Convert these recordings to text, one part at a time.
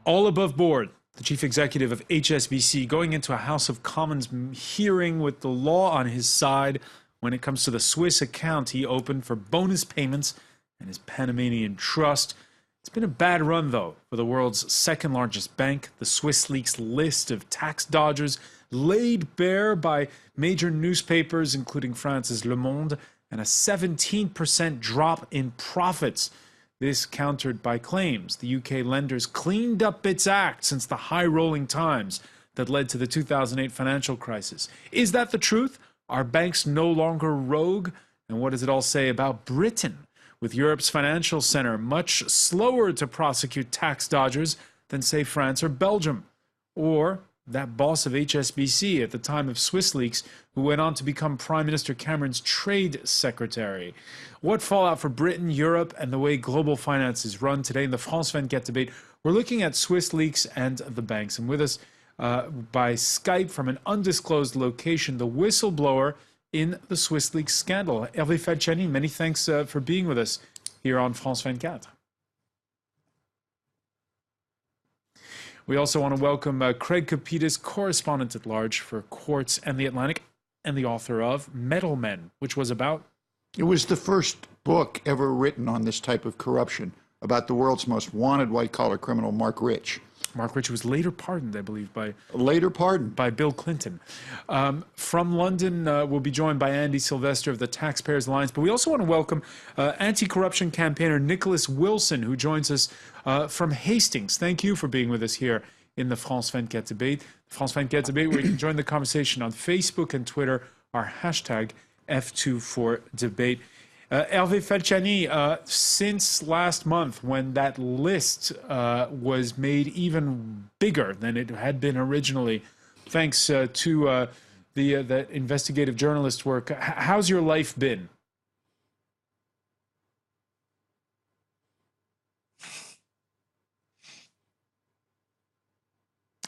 all above board. The chief executive of HSBC going into a House of Commons hearing with the law on his side when it comes to the Swiss account he opened for bonus payments and his Panamanian trust. It's been a bad run, though, for the world's second largest bank. The Swissleaks list of tax dodgers laid bare by major newspapers, including France's Le Monde, and a 17% drop in profits. This countered by claims the UK lenders cleaned up its act since the high-rolling times that led to the 2008 financial crisis. Is that the truth? Are banks no longer rogue? And what does it all say about Britain, with Europe's financial center much slower to prosecute tax dodgers than, say, France or Belgium? Or that boss of HSBC at the time of Swissleaks, who went on to become Prime Minister Cameron's trade secretary. What fallout for Britain, Europe, and the way global finance is run today in the France 24 debate? We're looking at Swissleaks and the banks. And with us by Skype from an undisclosed location, the whistleblower in the Swissleaks scandal, Hervé Falciani. Many thanks for being with us here on France 24. We also want to welcome Craig Kapitas, correspondent at large for Quartz and The Atlantic, and the author of Metal Men, which was about... It was the first book ever written on this type of corruption, about the world's most wanted white-collar criminal, Mark Rich. Mark Rich was later pardoned, I believe, by... Later pardoned. By Bill Clinton. From London, we'll be joined by Andy Sylvester of the Taxpayers Alliance, but we also want to welcome anti-corruption campaigner Nicholas Wilson, who joins us from Hastings. Thank you for being with us here in the France 24 debate. France 24 debate, where you can join the conversation on Facebook and Twitter, our hashtag F24debate. Hervé Falciani, since last month, when that list was made even bigger than it had been originally, thanks to that investigative journalist work, how's your life been?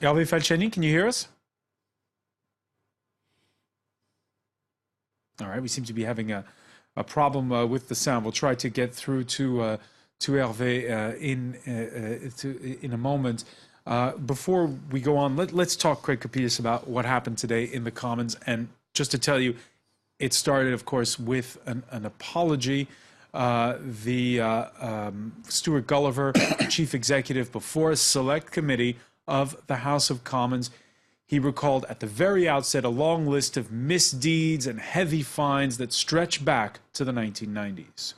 Hervé Falciani, can you hear us? All right, we seem to be having a problem with the sound. We'll try to get through to Hervé in a moment. Before we go on, let's talk, Craig Kapitas, about what happened today in the Commons. And just to tell you, it started, of course, with an apology. Stuart Gulliver, chief executive, before a select committee of the House of Commons, he recalled at the very outset a long list of misdeeds and heavy fines that stretch back to the 1990s.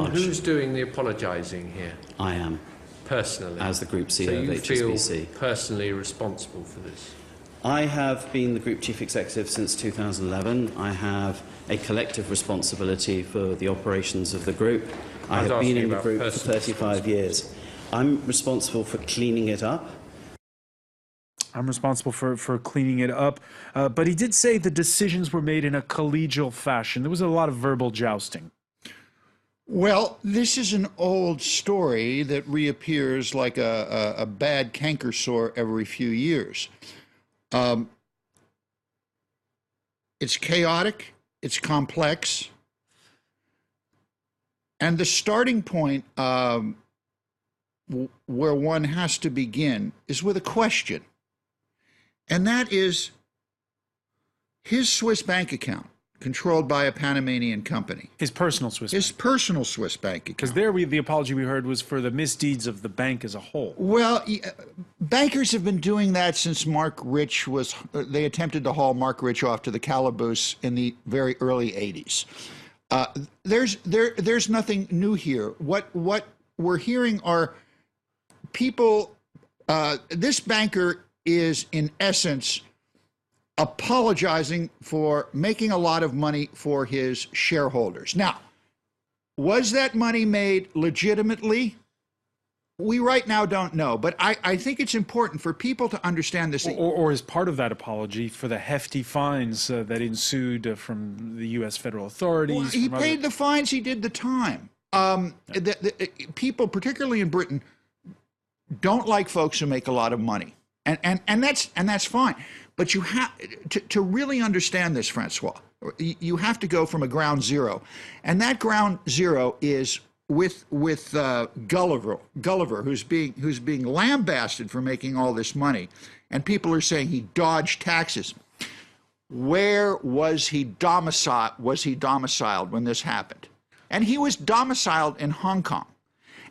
Who's doing the apologising here? I am. Personally? As the Group CEO so of HSBC. you feel personally responsible for this? I have been the Group Chief Executive since 2011. I have a collective responsibility for the operations of the Group. I have been in the Group for 35 years. I'm responsible for cleaning it up. I'm responsible for cleaning it up. But he did say the decisions were made in a collegial fashion. There was a lot of verbal jousting. Well, this is an old story that reappears like a bad canker sore every few years. It's chaotic, it's complex, and the starting point where one has to begin is with a question. And that is his Swiss bank account, controlled by a Panamanian company. His personal Swiss bank. His personal Swiss bank account. Because there, the apology we heard was for the misdeeds of the bank as a whole. Well, bankers have been doing that since Mark Rich was, they attempted to haul Mark Rich off to the calaboose in the very early 80s. There's nothing new here. What we're hearing are people, this banker is in essence apologizing for making a lot of money for his shareholders. Now, was that money made legitimately? We right now don't know, but I think it's important for people to understand this. Or as part of that apology for the hefty fines that ensued from the U.S. federal authorities. Well, he paid the fines, he did the time. People, particularly in Britain, don't like folks who make a lot of money. And that's fine. But you have to really understand this, Francois. You have to go from a ground zero. And that ground zero is Gulliver, who's being lambasted for making all this money, and people are saying he dodged taxes. Where was he domiciled? Was he domiciled when this happened? And he was domiciled in Hong Kong,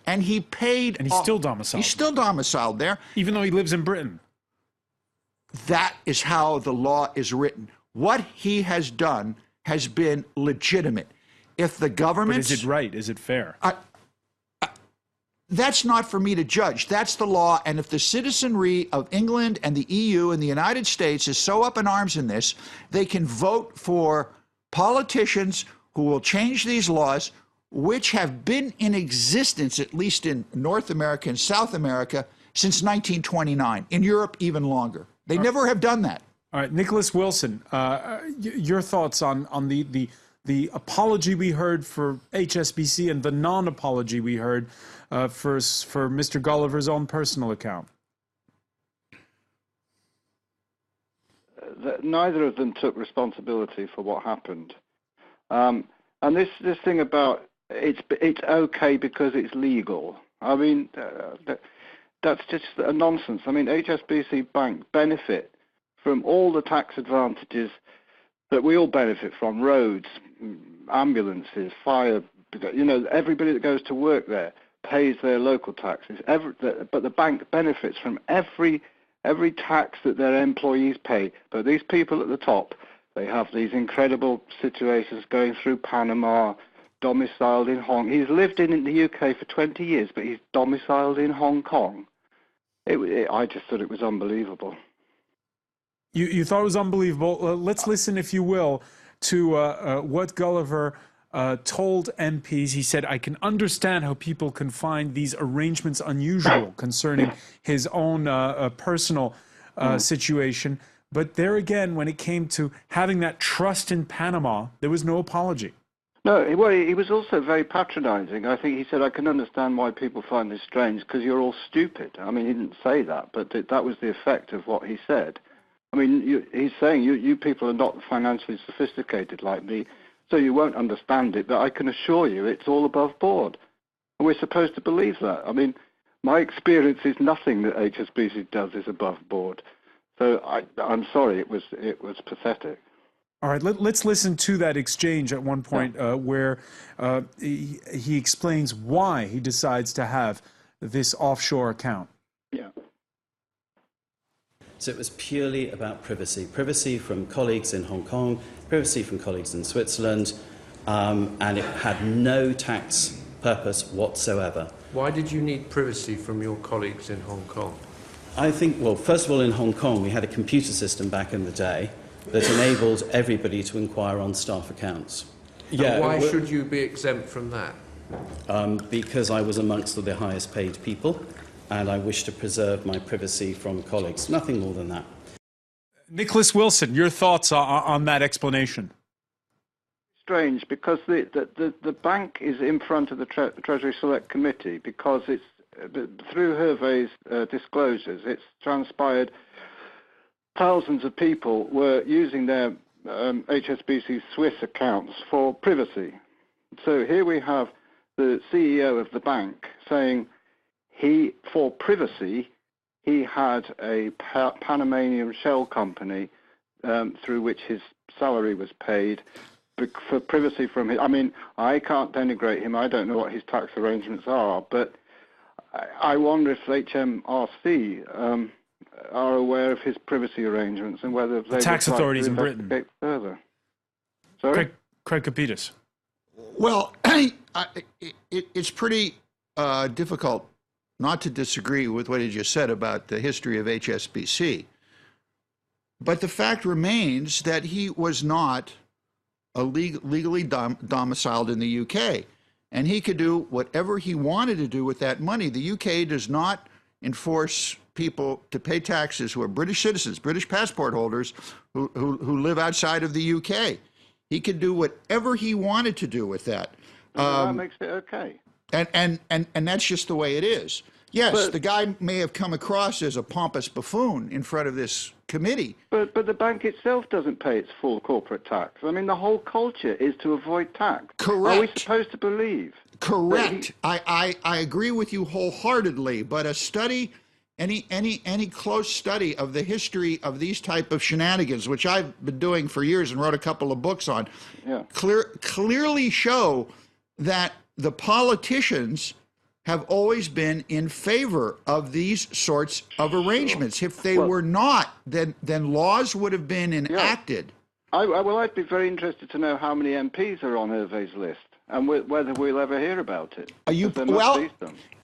and he paid. And he's still domiciled. He's still domiciled there, even though he lives in Britain. That is how the law is written. What he has done has been legitimate. If the government... But is it right? Is it fair? That's not for me to judge. That's the law. And if the citizenry of England and the EU and the United States is so up in arms in this, they can vote for politicians who will change these laws, which have been in existence, at least in North America and South America, since 1929. In Europe, even longer. They never have done that. All right, Nicholas Wilson, your thoughts on the apology we heard for HSBC and the non-apology we heard for Mr. Gulliver's own personal account? Neither of them took responsibility for what happened. And this thing about it's okay because it's legal. I mean, that's just a nonsense. I mean, HSBC Bank benefit from all the tax advantages that we all benefit from: roads, ambulances, fire. You know, everybody that goes to work there pays their local taxes. But the bank benefits from every tax that their employees pay. But these people at the top, they have these incredible situations going through Panama, domiciled in Hong Kong. He's lived in the UK for 20 years, but he's domiciled in Hong Kong. I just thought it was unbelievable. You thought it was unbelievable. Let's listen, if you will, to what Gulliver told MPs. He said, "I can understand how people can find these arrangements unusual concerning his own personal situation. But there again, when it came to having that trust in Panama, there was no apology." No, well, he was also very patronizing. I think he said, "I can understand why people find this strange, because you're all stupid." I mean, he didn't say that, but that was the effect of what he said. I mean, he's saying, you people are not financially sophisticated like me, so you won't understand it, but I can assure you it's all above board. And we're supposed to believe that. I mean, my experience is nothing that HSBC does is above board. So I'm sorry, it was pathetic. All right, let's listen to that exchange at one point where he explains why he decides to have this offshore account. Yeah. So it was purely about privacy. Privacy from colleagues in Hong Kong, privacy from colleagues in Switzerland, and it had no tax purpose whatsoever. Why did you need privacy from your colleagues in Hong Kong? I think, well, first of all, in Hong Kong, we had a computer system back in the day that enabled everybody to inquire on staff accounts. Yeah. Why should you be exempt from that? Because I was amongst the highest paid people, and I wish to preserve my privacy from colleagues. Nothing more than that. Nicholas Wilson, your thoughts on that explanation? Strange, because the bank is in front of the Treasury Select Committee, because it's through Hervé's disclosures, it's transpired thousands of people were using their HSBC Swiss accounts for privacy. So here we have the CEO of the bank saying for privacy, he had a Panamanian shell company through which his salary was paid for privacy from his... I mean, I can't denigrate him. I don't know what his tax arrangements are, but I wonder if HMRC... are aware of his privacy arrangements and whether they tax authorities in Britain further. Sorry, Craig Capitas. Well, it's pretty difficult not to disagree with what he just said about the history of HSBC. But the fact remains that he was not legally domiciled in the UK, and he could do whatever he wanted to do with that money. The UK does not enforce people to pay taxes who are British citizens, British passport holders who live outside of the UK. He could do whatever he wanted to do with that. That makes it okay. And that's just the way it is. Yes, the guy may have come across as a pompous buffoon in front of this committee. But the bank itself doesn't pay its full corporate tax. I mean, the whole culture is to avoid tax. Correct. Are we supposed to believe? Correct. I agree with you wholeheartedly, but a study, any close study of the history of these type of shenanigans, which I've been doing for years and wrote a couple of books on, clearly show that the politicians have always been in favor of these sorts of arrangements. If they were not, then laws would have been enacted. I'd be very interested to know how many MPs are on Hervé's list and whether we'll ever hear about it.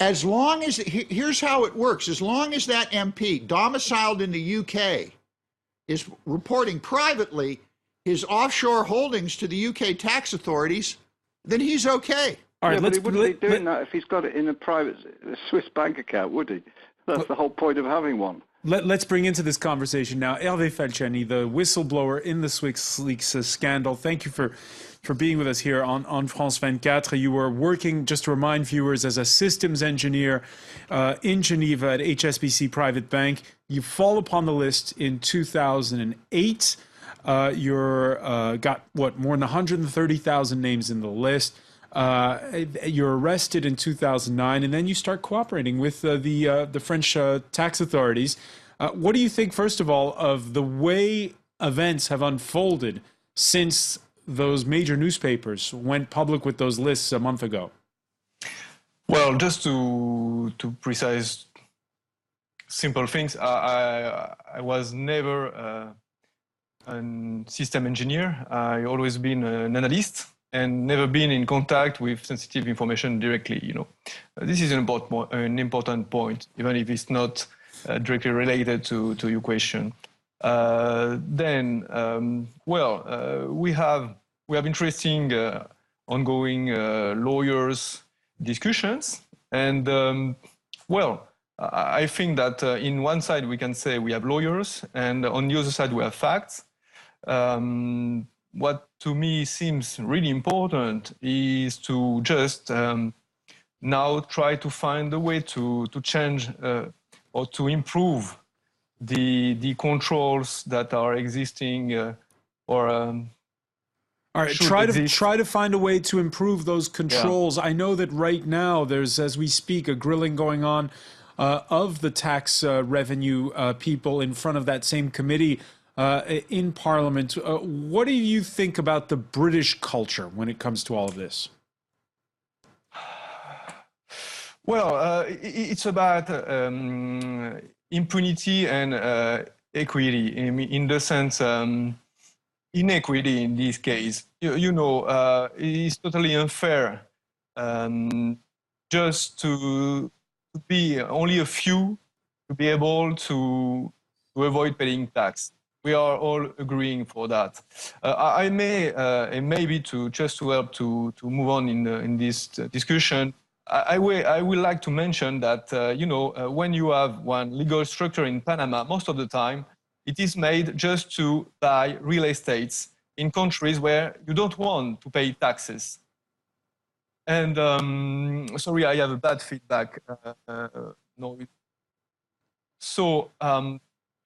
As long as, here's how it works. As long as that MP domiciled in the UK is reporting privately his offshore holdings to the UK tax authorities, then he's okay. All right, but he wouldn't be doing that if he's got it in a private Swiss bank account, would he? That's the whole point of having one. Let's bring into this conversation now Hervé Falciani, the whistleblower in the Swissleaks scandal. Thank you for being with us here on France 24. You were working, just to remind viewers, as a systems engineer in Geneva at HSBC Private Bank. You fall upon the list in 2008. You're got, more than 130,000 names in the list. You're arrested in 2009, and then you start cooperating with the French tax authorities. What do you think, first of all, of the way events have unfolded since those major newspapers went public with those lists a month ago? Well, just to precise simple things, I was never a system engineer. I always been an analyst and never been in contact with sensitive information directly. This is an important point, even if it's not directly related to your question. We have interesting ongoing lawyers discussions, and I think that in one side we can say we have lawyers, and on the other side we have facts. What to me seems really important is to just now try to find a way to change or to improve the controls that are existing all right, try to find a way to improve those controls. Yeah. I know that right now there's, as we speak, a grilling going on of the tax revenue people in front of that same committee in Parliament. What do you think about the British culture when it comes to all of this? Well, it's about impunity and equity, in the sense inequity in this case. It's totally unfair just to be only a few to be able to avoid paying tax. We are all agreeing for that. I may, maybe to help to move on in this discussion, I would like to mention that, when you have one legal structure in Panama, most of the time, it is made just to buy real estates in countries where you don't want to pay taxes. And sorry, I have a bad feedback. No. So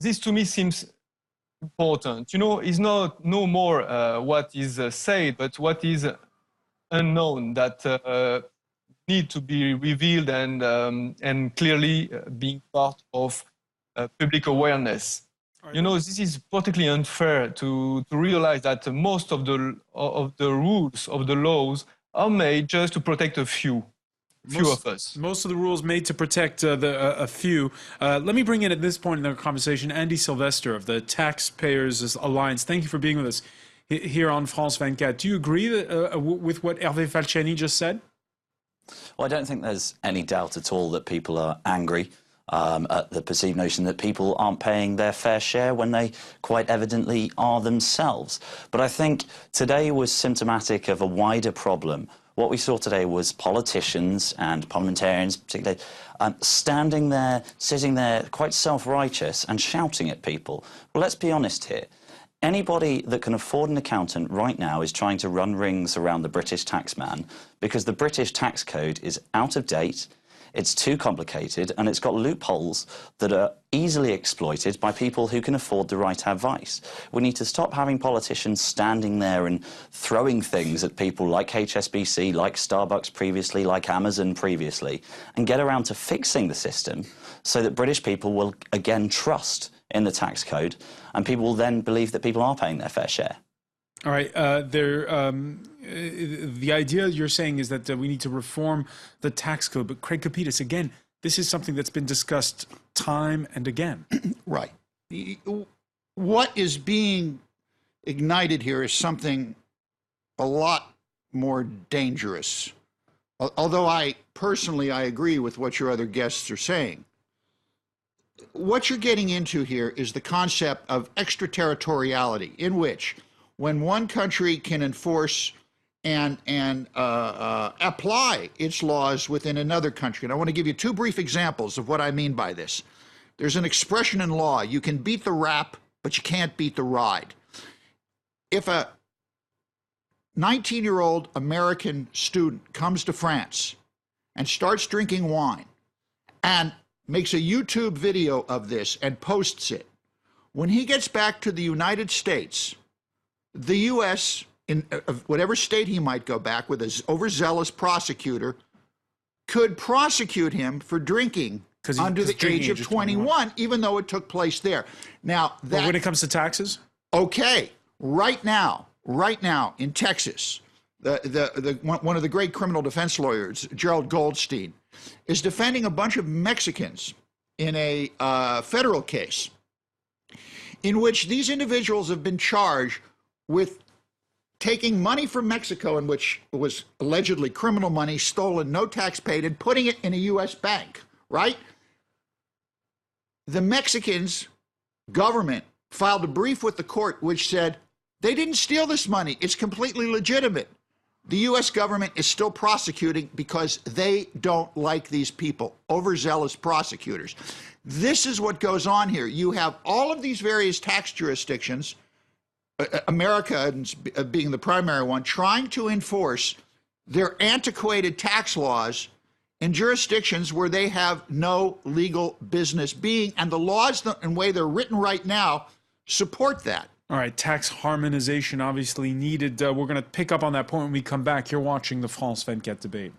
this to me seems important. It's not no more what is said, but what is unknown that need to be revealed and clearly being part of public awareness. This is particularly unfair to realize that most of the rules, of the laws, are made just to protect a few of us. Most of the rules made to protect a few. Let me bring in at this point in the conversation Andy Sylvester of the Taxpayers Alliance. Thank you for being with us here on France 24. Do you agree with what Hervé Falciani just said? Well, I don't think there's any doubt at all that people are angry at the perceived notion that people aren't paying their fair share when they quite evidently are themselves. But I think today was symptomatic of a wider problem. What we saw today was politicians and parliamentarians, particularly, standing there, sitting there, quite self-righteous and shouting at people. Well, let's be honest here. Anybody that can afford an accountant right now is trying to run rings around the British taxman because the British tax code is out of date. It's too complicated, and it's got loopholes that are easily exploited by people who can afford the right advice. We need to stop having politicians standing there and throwing things at people like HSBC, like Starbucks previously, like Amazon previously, and get around to fixing the system so that British people will again trust in the tax code, and people will then believe that people are paying their fair share. All right. The idea you're saying is that we need to reform the tax code. But Craig Capitas, again, this is something that's been discussed time and again. Right. What is being ignited here is something a lot more dangerous. Although I agree with what your other guests are saying. What you're getting into here is the concept of extraterritoriality, in which when one country can enforce and apply its laws within another country. And I want to give you two brief examples of what I mean by this. There's an expression in law: you can beat the rap, but you can't beat the ride. If a 19-year-old American student comes to France and starts drinking wine and makes a YouTube video of this and posts it, when he gets back to the United States, the U.S., in whatever state he might go back with, an overzealous prosecutor could prosecute him for drinking under the age of 21, even though it took place there. Now, but when it comes to taxes? Okay, right now in Texas, one of the great criminal defense lawyers, Gerald Goldstein, is defending a bunch of Mexicans in a federal case in which these individuals have been charged with taking money from Mexico, in which was allegedly criminal money, stolen, no tax paid, and putting it in a U.S. bank, right? The Mexicans' government filed a brief with the court which said they didn't steal this money. It's completely legitimate. The U.S. government is still prosecuting because they don't like these people, overzealous prosecutors. This is what goes on here. You have all of these various tax jurisdictions, America being the primary one, trying to enforce their antiquated tax laws in jurisdictions where they have no legal business being, and the laws and way they're written right now support that. All right, tax harmonization obviously needed. We're going to pick up on that point when we come back. You're watching the France 24 debate.